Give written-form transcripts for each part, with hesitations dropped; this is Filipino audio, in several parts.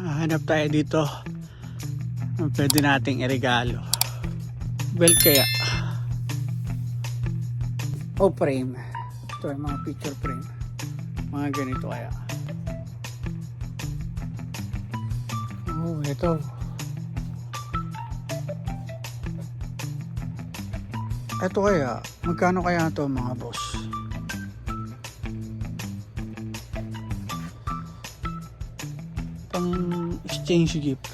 Hanap tayo dito ang pwede nating iregalo. Belt kaya o frame. Ito yung mga picture frame, mga ganito kaya. Oh, ito. Ito kaya, magkano kaya ito mga boss? Pang exchange gift.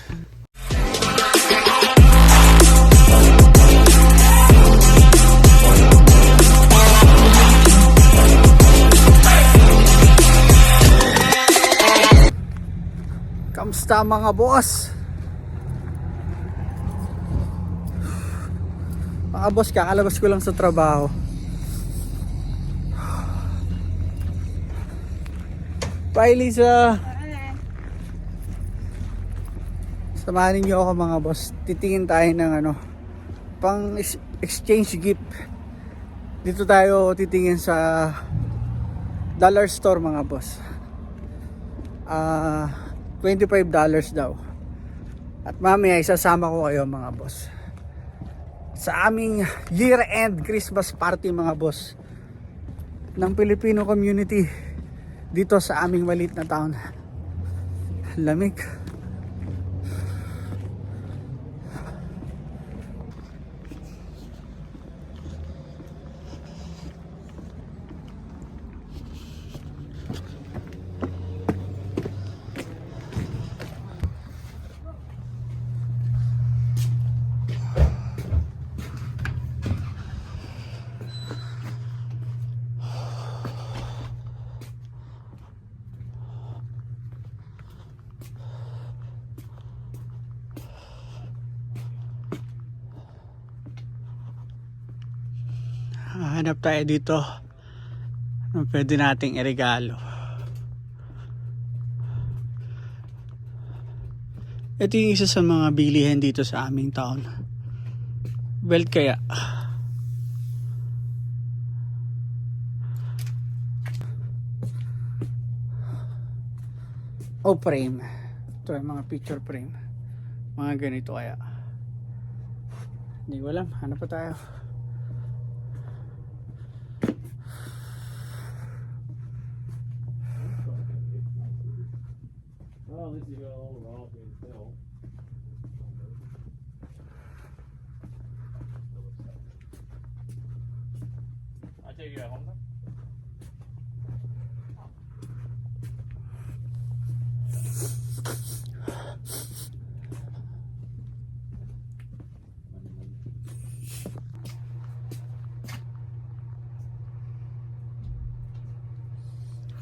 Kamusta mga boss? Mga boss, kakalabas ko lang sa trabaho. Bye Lisa. Samahan niyo ako mga boss. Titingin tayo ng pang exchange gift. Dito tayo titingin sa dollar store mga boss. $25 daw. At mamaya isasama ko kayo mga boss sa aming year-end Christmas party mga boss ng Filipino community dito sa aming maliit na town. Lamig. Hanap tayo dito ang pwede nating iregalo. Ito yung isa sa mga bilihan dito sa aming town. Belt kaya. O frame. Ito yung mga picture frame, mga ganito kaya. Hindi ko alam, hanap pa tayo. Well, at least you got all the raw being still. I take you at home then?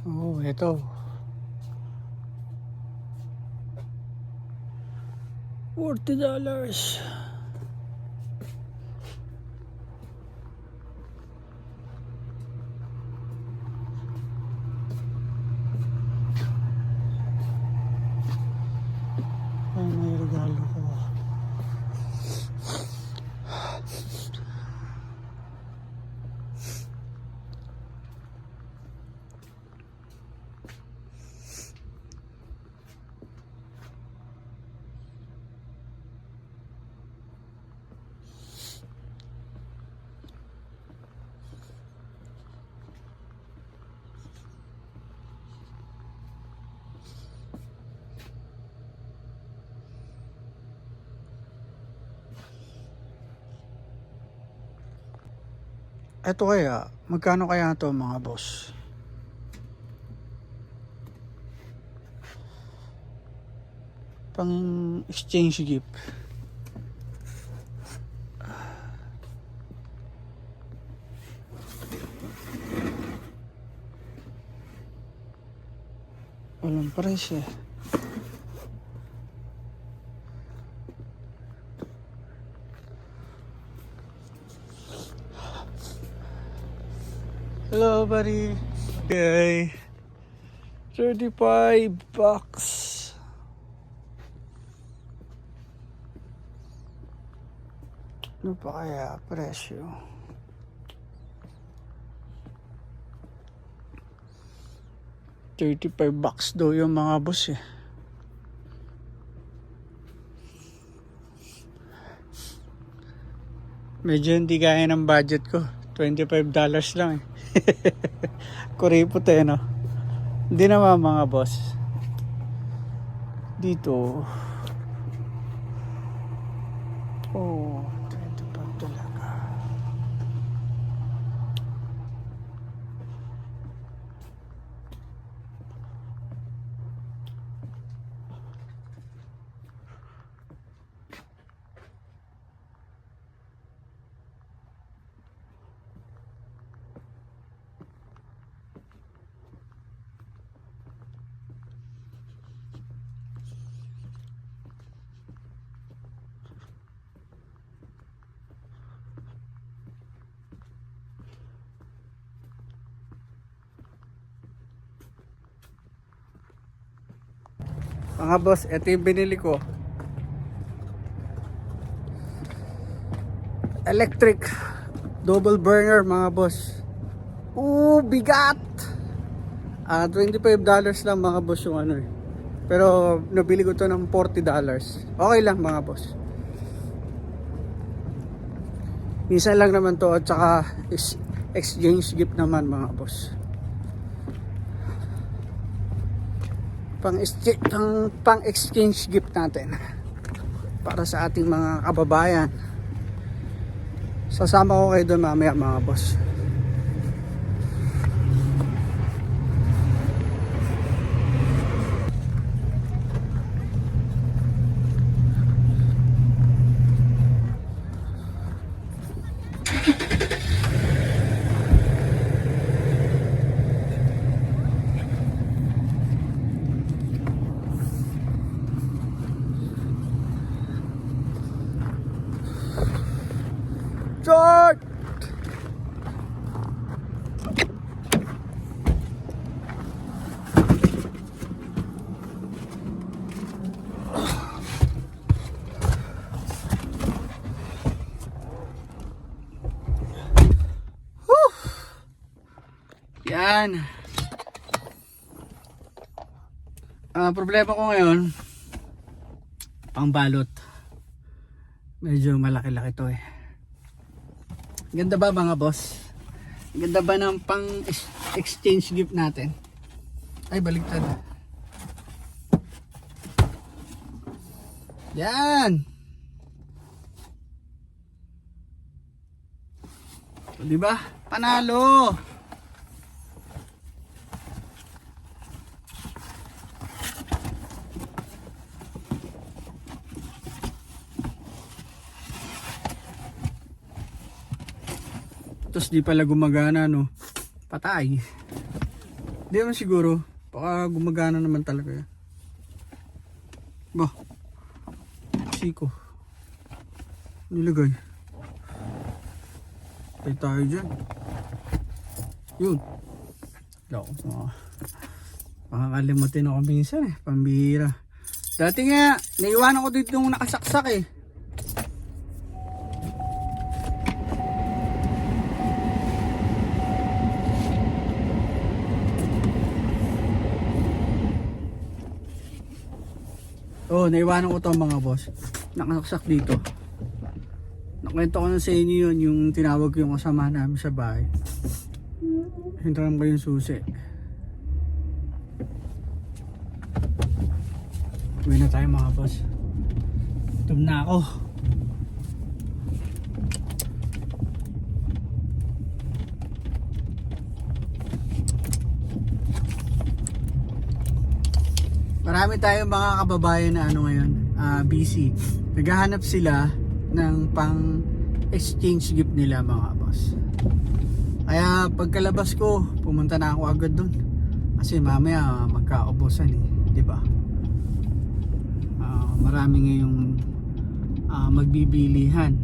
Oh, ito. $40. Ay, may regalo ko. Ito kaya, magkano kaya ito mga boss? Pang exchange gift. Walang price eh. Hello buddy. Okay. $35. Ano pa kaya presyo? $35 daw yung mga boss eh. Medyo hindi kaya ng budget ko. $25 lang eh. Kuripot eh, no? Hindi naman mga boss. Dito. Oh, 25 talaga. Mga boss, ito yung binili ko. Electric double burner mga boss. Bigat! $25 lang mga boss yung ano eh. Pero nabili ko to ng $40. Okay lang mga boss. Minsan lang naman to at saka exchange gift naman mga boss. Pang exchange gift natin para sa ating mga kababayan. Sasama ko kayo doon mamaya mga boss. George! Yan. Problema ko ngayon, pangbalot. Medyo malaki-laki to eh. Ganda ba mga boss? Ganda ba ng pang exchange gift natin? Ay, baliktad. Yan. So, diba? Panalo. Tapos di pala gumagana, no? Patay. Di naman siguro. Baka gumagana naman talaga yan. Bah. Siko. Nilagay. Patay tayo dyan. Yun. Loko. Makakalimutin ako minsan eh. Pambihira. Dati nga, naiwanan ko dito yung nakasaksak eh. Oh, naiwanan ko to mga boss. Nakasaksak dito. Nakwento ko na sa inyo yun, yung tinawag ko yung kasama namin sa bahay. Hintaran ko yung susi. Uwi na tayo mga boss. Gutom na ako. Marami tayong mga kababayan na ano ngayon, busy. Naghahanap sila ng pang exchange gift nila mga boss. Kaya pagkalabas ko, pumunta na ako agad doon. Kasi mamaya magkaubusan eh, 'di ba? Marami ngayong magbibilihan.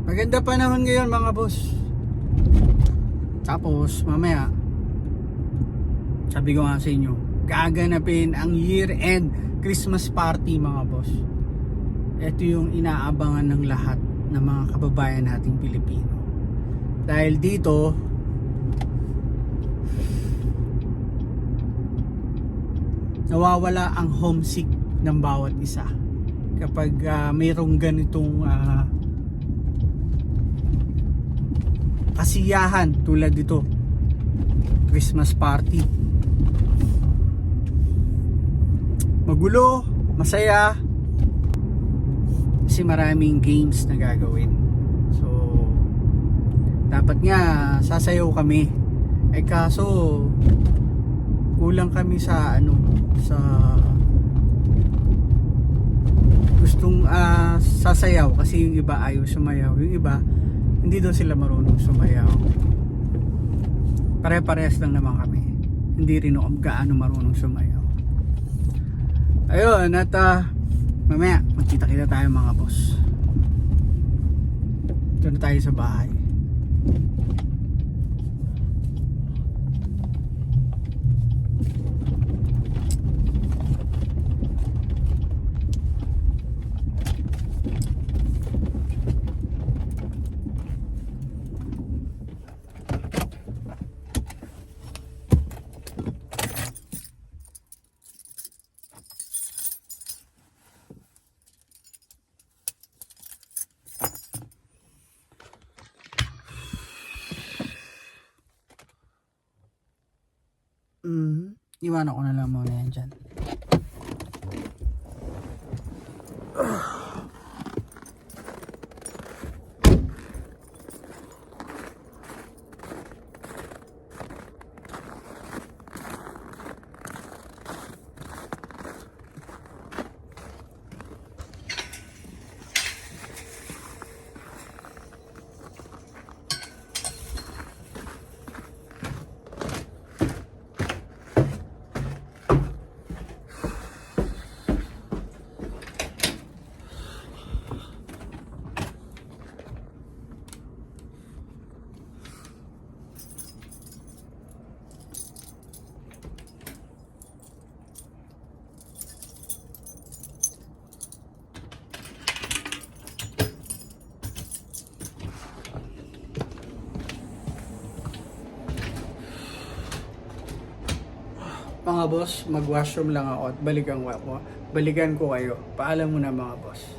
Maganda panahon ngayon mga boss. Tapos mamaya, sabi ko nga sa inyo, gaganapin ang year-end Christmas party mga boss. ito yung inaabangan ng lahat ng mga kababayan nating Pilipino. Dahil dito, nawawala ang homesick ng bawat isa kapag mayroong ganitong kasiyahan tulad dito, Christmas party. Magulo, masaya, kasi maraming games na gagawin. So dapat nga sasayaw kami, kaso kulang kami sa sa gustong sasayaw, kasi yung iba ayaw sumayaw, yung iba hindi daw sila marunong sumayaw. Pare-parehas lang naman kami, hindi rin ako gaano marunong sumayaw. Ayun, at mamaya magkita-kita tayo mga boss. Ito na tayo sa bahay. Iwanan ko na lang muna yan dyan. Mga boss, mag-washroom lang ako at balikan ko kayo. Paalam muna mga boss.